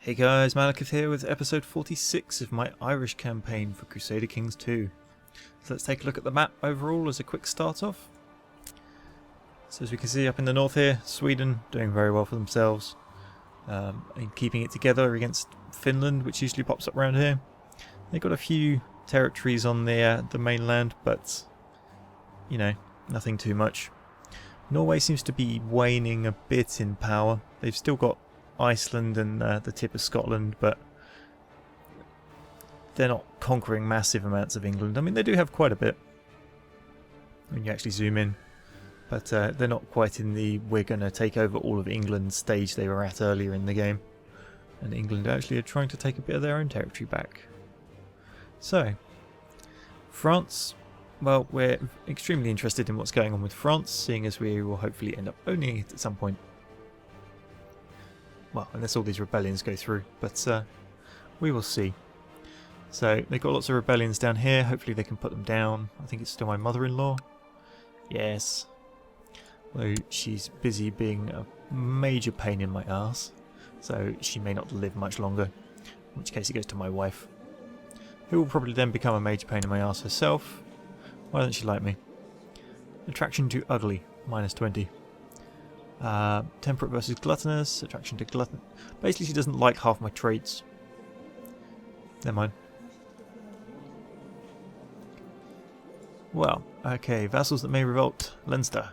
Hey guys, Malakith here with episode 46 of my Irish campaign for Crusader Kings 2. So let's take a look at the map overall as a quick start off. So as we can see up in the north here, Sweden doing very well for themselves. And keeping it together against Finland, which usually pops up around here. They've got a few territories on the mainland, but you know, nothing too much. Norway seems to be waning a bit in power. They've still got Iceland and the tip of Scotland, but they're not conquering massive amounts of England. I mean, they do have quite a bit when you actually zoom in, but they're not quite in the we're going to take over all of England stage they were at earlier in the game. And England actually are trying to take a bit of their own territory back. So, France, well, we're extremely interested in what's going on with France, seeing as we will hopefully end up owning it at some point. Well, unless all these rebellions go through, but we will see. So they've got lots of rebellions down here. Hopefully they can put them down. I think it's still my mother-in-law. Yes. Although she's busy being a major pain in my ass, so she may not live much longer, in which case it goes to my wife, who will probably then become a major pain in my ass herself. Why doesn't she like me? Attraction to ugly, -20. Temperate versus gluttonous, attraction to glutton. Basically she doesn't like half my traits. Never mind. Well, okay, vassals that may revolt. Leinster,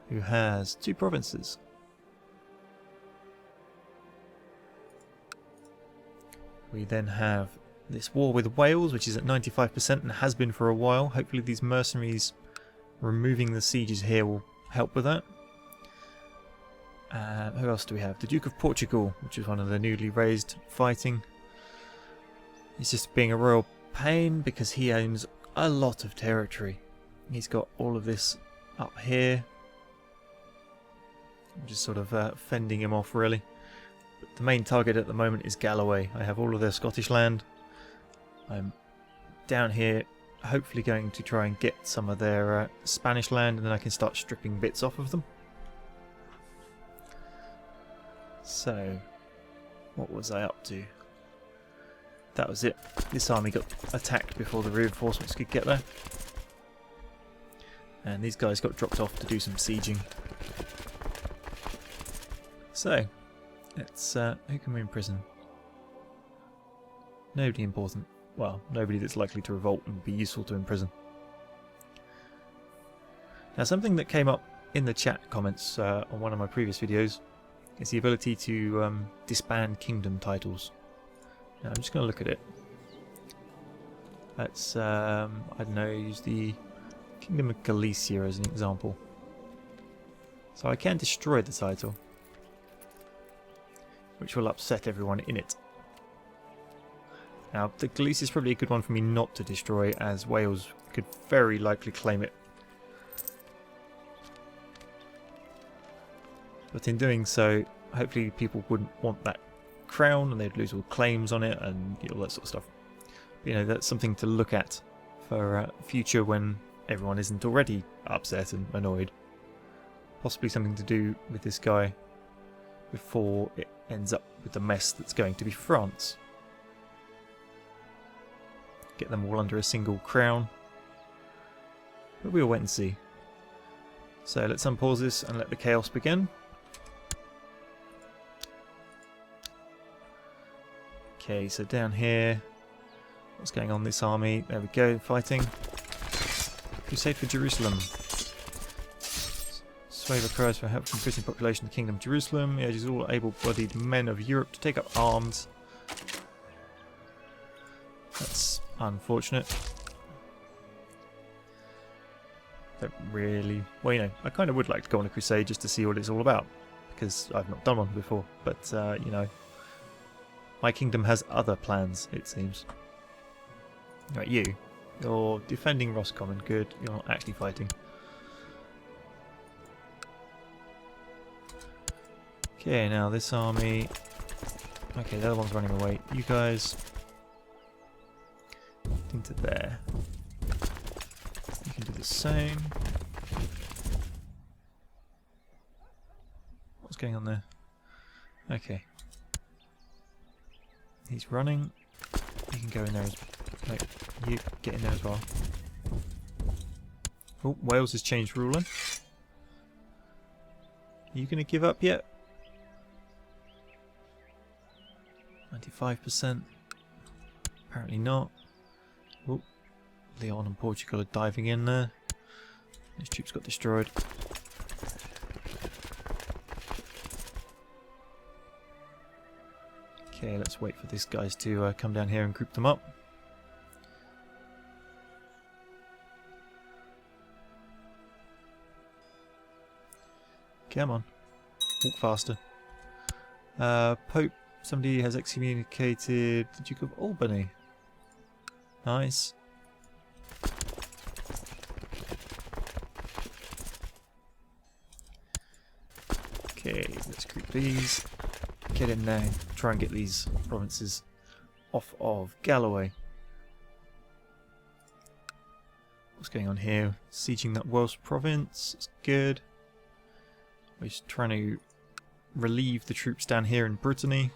who has 2 provinces. We then have this war with Wales, which is at 95% and has been for a while. Hopefully these mercenaries removing the sieges here will help with that. Who else do we have? The Duke of Portugal, which is one of the newly raised fighting. He's just being a royal pain because he owns a lot of territory. He's got all of this up here. I'm just sort of fending him off really. But the main target at the moment is Galloway. I have all of their Scottish land. I'm down here hopefully going to try and get some of their Spanish land, and then I can start stripping bits off of them. So, what was I up to? That was it. This army got attacked before the reinforcements could get there. And these guys got dropped off to do some sieging. So, let's... who can we imprison? Nobody important. Well, nobody that's likely to revolt and be useful to imprison. Now, something that came up in the chat comments on one of my previous videos is the ability to disband kingdom titles. Now, I'm just going to look at it. Let's, I don't know, use the Kingdom of Galicia as an example. So I can destroy the title, which will upset everyone in it. Now, the Galicia is probably a good one for me not to destroy, as Wales could very likely claim it. But in doing so, hopefully people wouldn't want that crown and they'd lose all claims on it and all that sort of stuff. But, you know, that's something to look at for future when everyone isn't already upset and annoyed. Possibly something to do with this guy before it ends up with the mess that's going to be France. Get them all under a single crown. But we'll wait and see. So let's unpause this and let the chaos begin. Okay, so down here, what's going on in this army? There we go, fighting. Crusade for Jerusalem. Sway the cries for help from increasing population of the Kingdom of Jerusalem. He urges all able-bodied men of Europe to take up arms. That's unfortunate. Don't really... Well, you know, I kind of would like to go on a crusade just to see what it's all about, because I've not done one before. But, you know, my kingdom has other plans, it seems. Right, you're defending Roscommon. Good, you're not actually fighting. Okay, now this army... Okay, the other one's running away. You guys... into there. You can do the same. What's going on there? Okay. He's running. You can go in there as no, you get in there as well. Oh, Wales has changed ruler. Are you going to give up yet? 95%. Apparently not. Oh, Leon and Portugal are diving in there. Those troops got destroyed. Okay, let's wait for these guys to come down here and group them up. Come on. Walk faster. Pope, somebody has excommunicated the Duke of Albany. Nice. Okay, let's group these. Get in there, try and get these provinces off of Galloway. What's going on here? Sieging that Welsh province. It's good. We're just trying to relieve the troops down here in Brittany.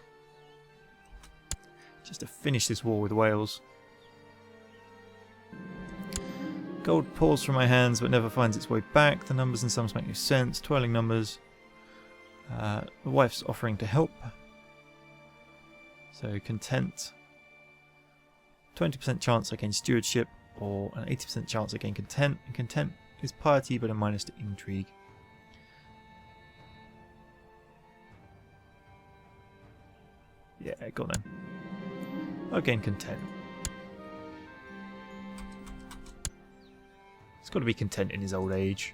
Just to finish this war with Wales. Gold pours from my hands but never finds its way back. The numbers and sums make no sense. Twirling numbers. The wife's offering to help. So content. 20% chance I gain stewardship or an 80% chance I gain content. And content is piety but a minus to intrigue. Yeah, go on then. I'll gain content. He's got to be content in his old age.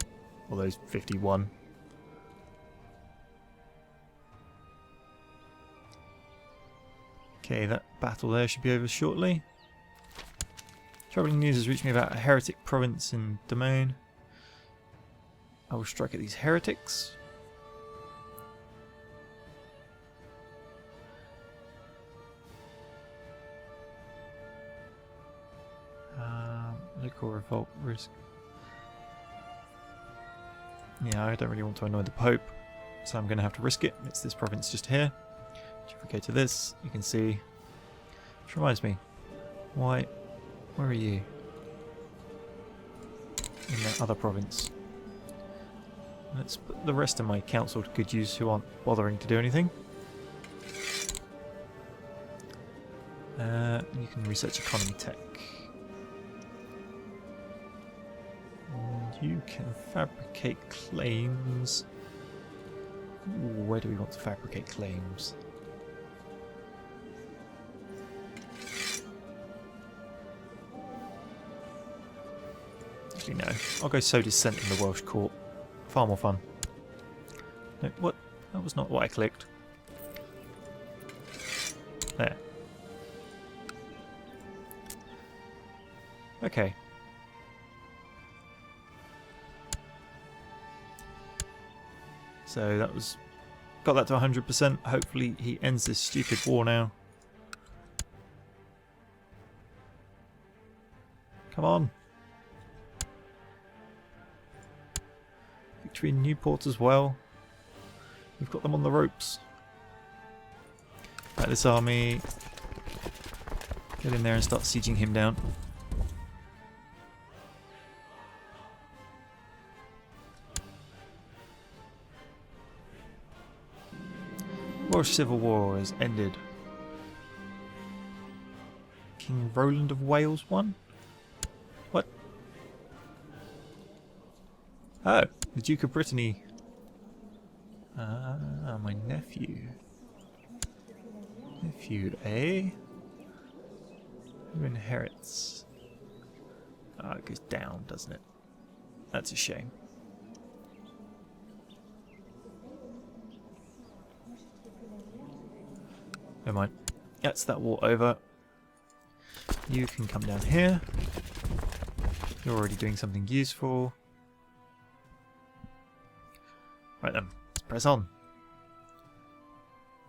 Although he's 51. Okay, that battle there should be over shortly. Troubling news has reached me about a heretic province in Domain. I will strike at these heretics. Local revolt risk. Yeah, I don't really want to annoy the Pope, so I'm going to have to risk it. It's this province just here. If we go to this, you can see. Which reminds me, where are you? In that other province. Let's put the rest of my council to good use who aren't bothering to do anything. You can research economy tech. And you can fabricate claims. Ooh, where do we want to fabricate claims? Actually, no. I'll go sow dissent in the Welsh court. Far more fun. No, what? That was not what I clicked. There. Okay. So that was... got that to 100%. Hopefully he ends this stupid war now. Come on. Victory in Newport as well. We've got them on the ropes. Right, this army. Get in there and start sieging him down. Welsh Civil War has ended. King Roland of Wales won? What? Oh, the Duke of Brittany. Ah, my nephew. Nephew, eh? Who inherits? Ah, it goes down, doesn't it? That's a shame. Never mind. That's that war over. You can come down here. You're already doing something useful. Right then, let's press on.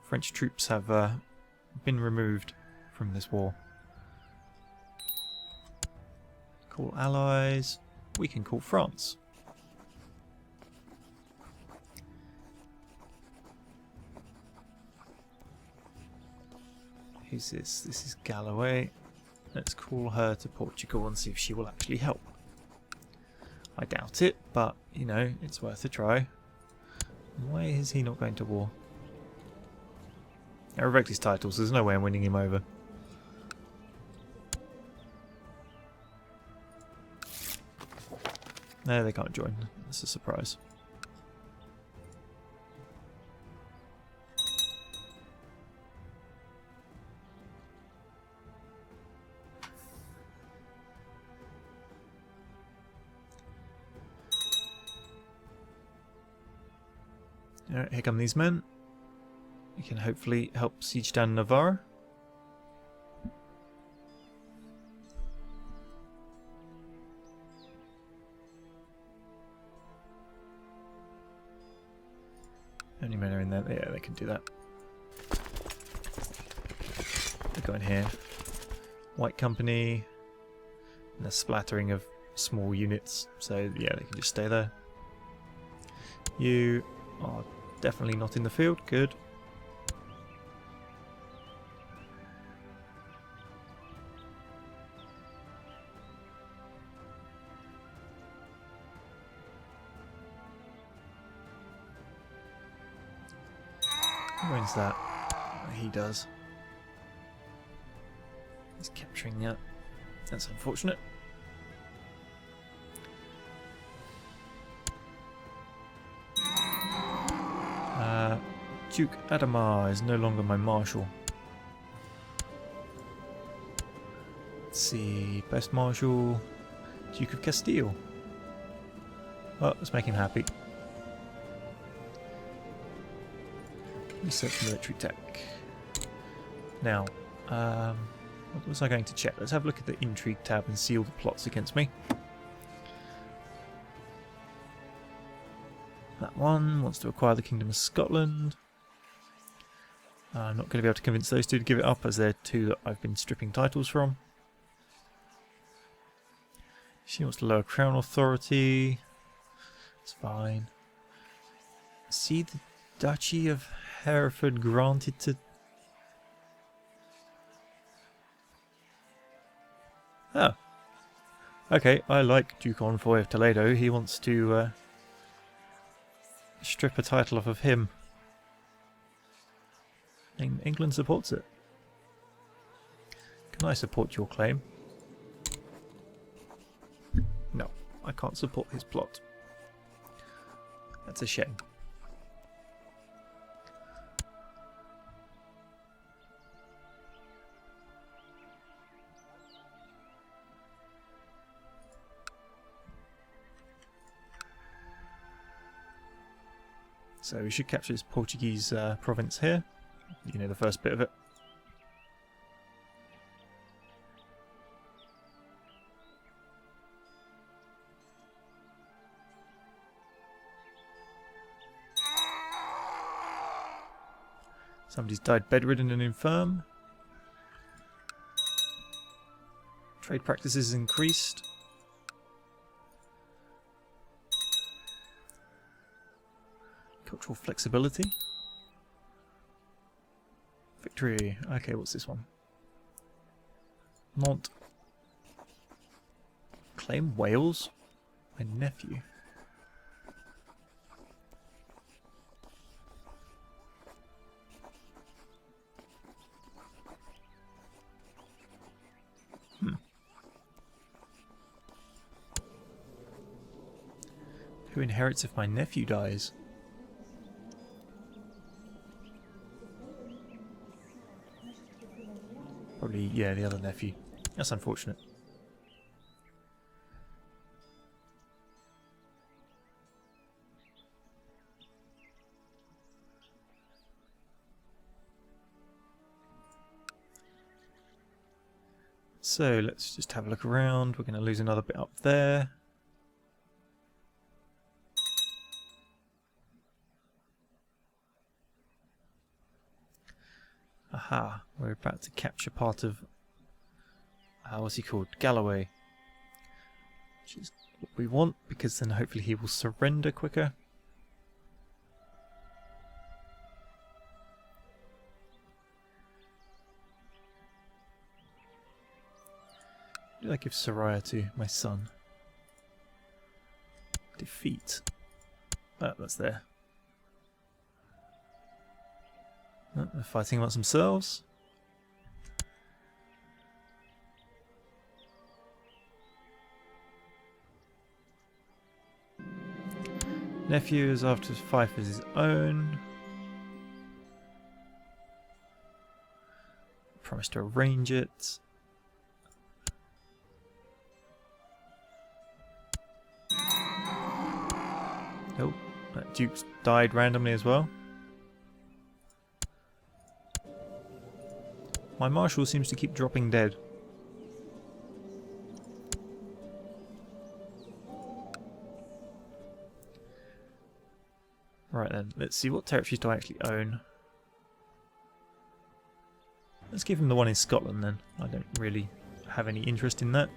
French troops have been removed from this war. Call allies. We can call France. Who's this? This is Galloway. Let's call her to Portugal and see if she will actually help. I doubt it, but, you know, it's worth a try. Why is he not going to war? I revoked his titles, so there's no way I'm winning him over. No, they can't join. That's a surprise. Alright, here come these men. We can hopefully help siege down Navarre. How many men are in there? Yeah, they can do that. They go in here. White company. And a splattering of small units. So yeah, they can just stay there. You are definitely not in the field. Good. Who owns that? Oh, he does. He's capturing that. That's unfortunate. Duke Adamar is no longer my marshal. Let's see, best marshal, Duke of Castile. Well, let's make him happy. Research military tech. Now, what was I going to check? Let's have a look at the intrigue tab and see all the plots against me. That one wants to acquire the Kingdom of Scotland. I'm not going to be able to convince those two to give it up, as they're two that I've been stripping titles from. She wants to lower Crown Authority. It's fine. See the Duchy of Hereford granted to... Oh. Okay, I like Duke Envoy of Toledo. He wants to strip a title off of him. England supports it. Can I support your claim? No, I can't support his plot. That's a shame. So we should capture this Portuguese province here. You know, the first bit of it. Somebody's died bedridden and infirm. Trade practices increased. Cultural flexibility. Victory. Okay, what's this one? Mont. Claim Wales? My nephew. Who inherits if my nephew dies? Probably, yeah, the other nephew. That's unfortunate. So let's just have a look around. We're going to lose another bit up there. Aha, we're about to capture part of, what's he called? Galloway. Which is what we want, because then hopefully he will surrender quicker. Did I give Soraya to my son? Defeat. Oh, that's there. Oh, they're fighting amongst themselves. Nephew is after fife as his own. Promised to arrange it. Oh, that Duke's died randomly as well. My marshal seems to keep dropping dead. Right then, let's see, what territories do I actually own? Let's give him the one in Scotland then. I don't really have any interest in that.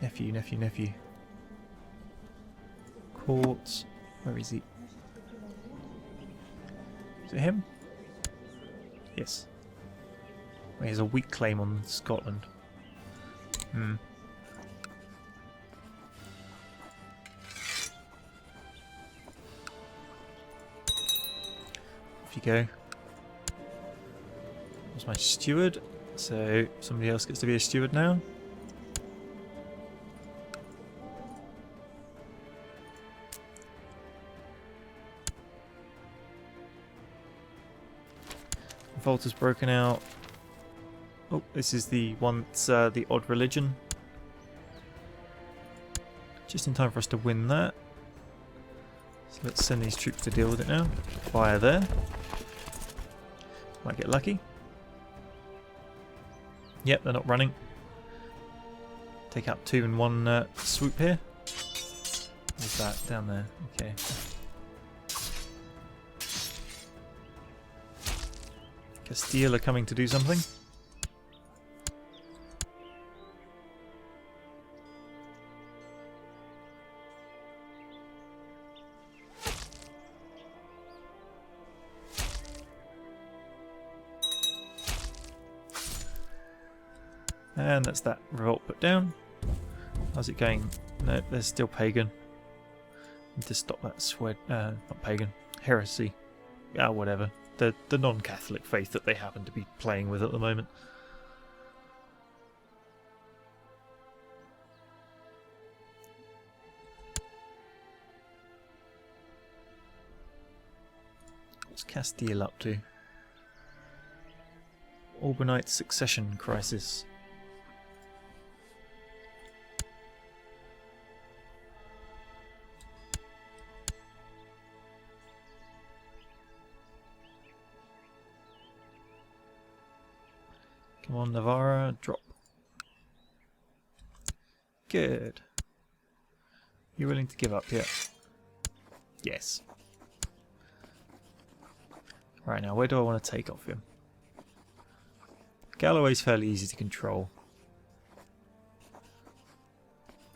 Nephew. Court. Where is he? Is it him? Yes. Well, he has a weak claim on Scotland. Hmm. Off you go. That's my steward. So somebody else gets to be a steward now. Volta's broken out. Oh, this is the one that's the odd religion. Just in time for us to win that. So let's send these troops to deal with it now. Fire there. Might get lucky. Yep, they're not running. Take out 2 in one swoop here. Where's that? Down there. Okay. Castile are coming to do something. And that's that revolt put down. How's it going? No, they're still pagan. Need to stop that not pagan. Heresy. Yeah, whatever. The non-Catholic faith that they happen to be playing with at the moment. What's Castile up to? Albanite succession crisis. Come on, Navarra, drop. Good. You willing to give up yet? Yes. Right, now where do I want to take off him? Galloway's fairly easy to control.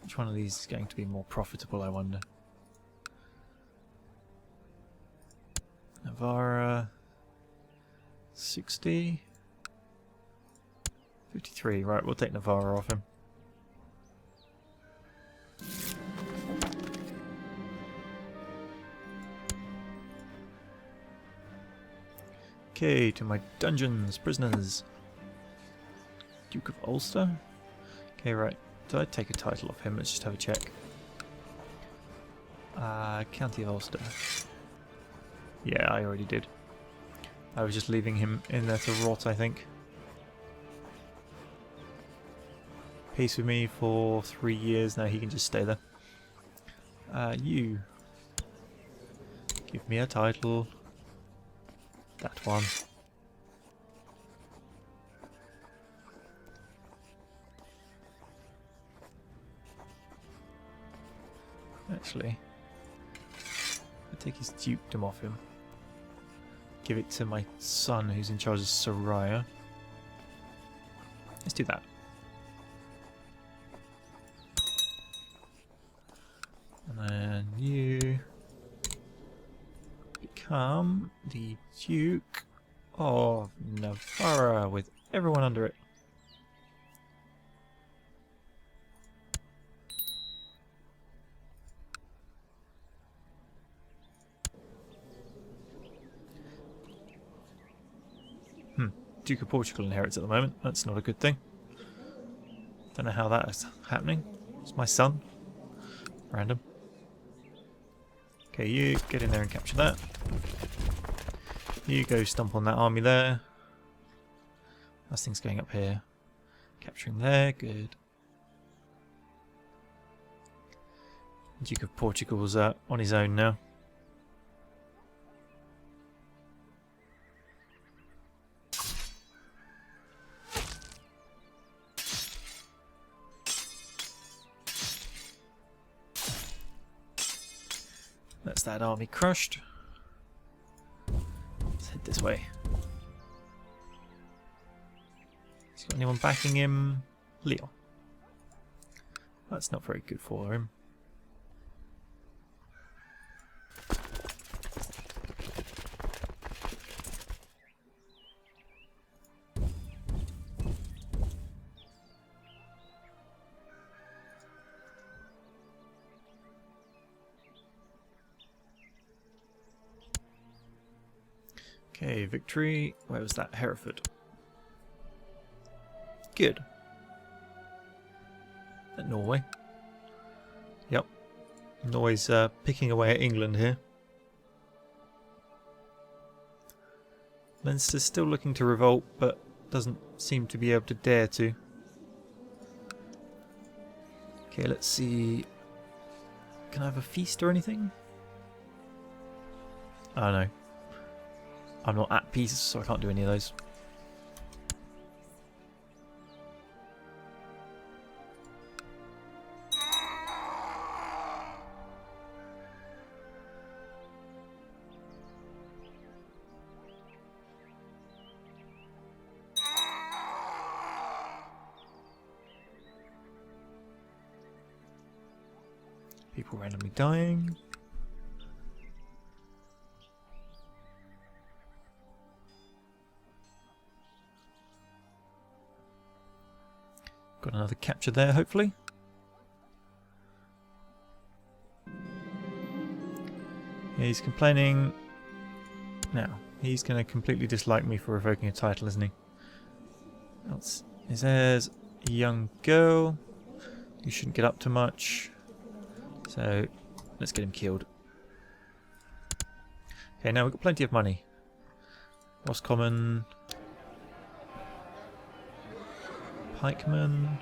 Which one of these is going to be more profitable, I wonder? Navarra... 60... 53, right, we'll take Navarra off him. Okay, to my dungeons, prisoners. Duke of Ulster? Okay, right, did I take a title off him? Let's just have a check. County of Ulster. Yeah, I already did. I was just leaving him in there to rot, I think. Peace with me for 3 years. Now he can just stay there. You. Give me a title. That one. Actually, I'll take his dukedom off him. Give it to my son who's in charge of Soraya. Let's do that. And then you become the Duke of Navarra with everyone under it. Duke of Portugal inherits at the moment. That's not a good thing. Don't know how that is happening. It's my son. Random. Okay, you get in there and capture that. You go stomp on that army there. Last thing's going up here. Capturing there, good. Duke of Portugal's on his own now. That's that army crushed. Let's head this way. Has he got anyone backing him? Leon. That's not very good for him. Okay, victory. Where was that? Hereford. Good. At Norway. Yep. Norway's picking away at England here. Leinster's still looking to revolt, but doesn't seem to be able to dare to. Okay, let's see. Can I have a feast or anything? Oh no. I'm not at peace, so I can't do any of those. People randomly dying. Got another capture there, hopefully. Yeah, he's complaining. Now, he's going to completely dislike me for revoking a title, isn't he? His heir's a young girl. You shouldn't get up to much. So, let's get him killed. Okay, now we've got plenty of money. Roscommon. Pikeman.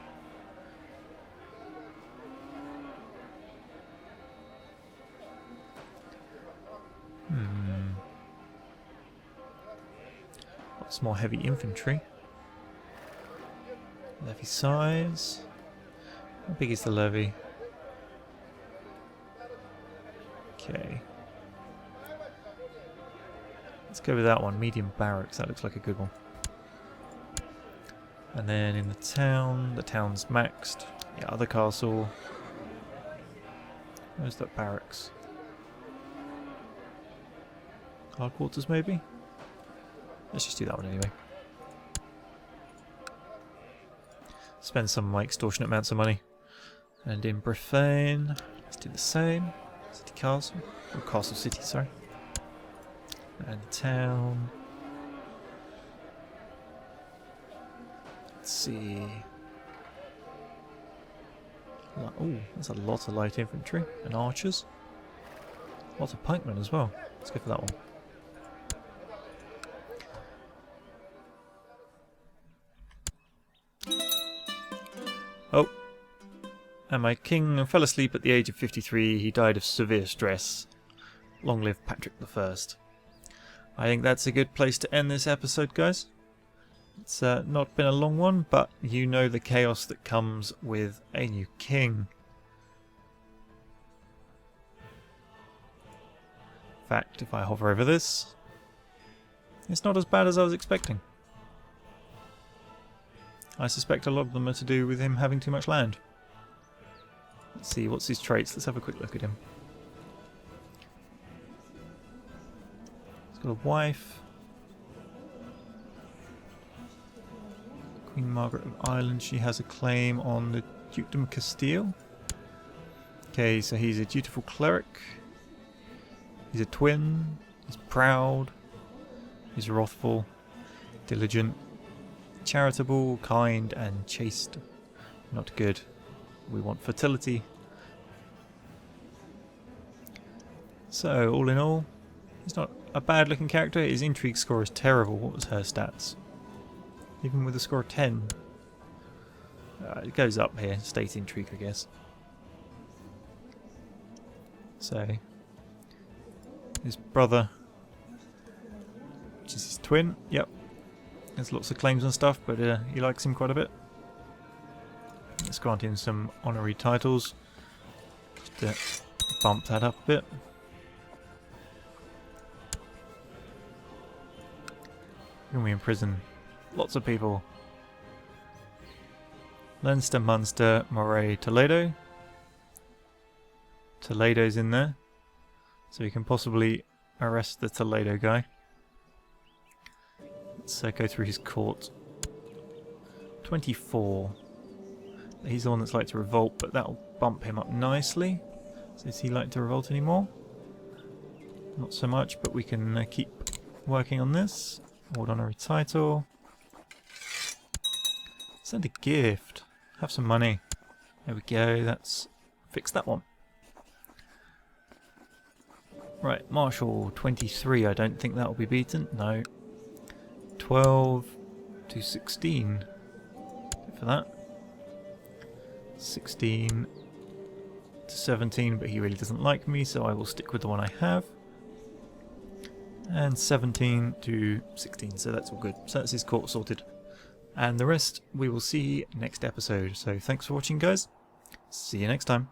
Lots more heavy infantry. Levy size. How big is the levy? Okay. Let's go with that one. Medium barracks. That looks like a good one. And then in the town's maxed. Yeah, other castle. Where's that barracks? Guard quarters maybe? Let's just do that one anyway. Spend some of my extortionate amounts of money. And in Brefane, let's do the same. City castle. Or castle city, sorry. And town. Let's see. Oh, there's a lot of light infantry and archers. Lots of pikemen as well. Let's go for that one. Oh. And my king fell asleep at the age of 53. He died of severe stress. Long live Patrick I. I think that's a good place to end this episode, guys. It's not been a long one, but you know the chaos that comes with a new king. In fact, if I hover over this, it's not as bad as I was expecting. I suspect a lot of them are to do with him having too much land. Let's see, what's his traits? Let's have a quick look at him. He's got a wife. Queen Margaret of Ireland, she has a claim on the Dukedom of Castile. Okay, so he's a dutiful cleric. He's a twin. He's proud. He's wrathful. Diligent. charitable, kind, and chaste. Not good. We want fertility. So, all in all, he's not a bad looking character. His intrigue score is terrible. What was her stats? Even with a score of 10. It goes up here. State intrigue, I guess. So, his brother, which is his twin. Yep. There's lots of claims and stuff, but he likes him quite a bit. Let's grant him some honorary titles. Just to bump that up a bit. Can we imprison lots of people? Leinster, Munster, Moray, Toledo. Toledo's in there. So we can possibly arrest the Toledo guy. Let's go through his court. 24. He's the one that's like to revolt, but that'll bump him up nicely. So is he like to revolt anymore? Not so much, but we can keep working on this. Award honorary title. Send a gift. Have some money. There we go. That's fixed that one. Right, Marshall 23. I don't think that will be beaten. No. 12 to 16. Good for that. 16 to 17, but he really doesn't like me, so I will stick with the one I have. And 17 to 16, so that's all good. So that's his court sorted. And the rest we will see next episode. So thanks for watching, guys. See you next time.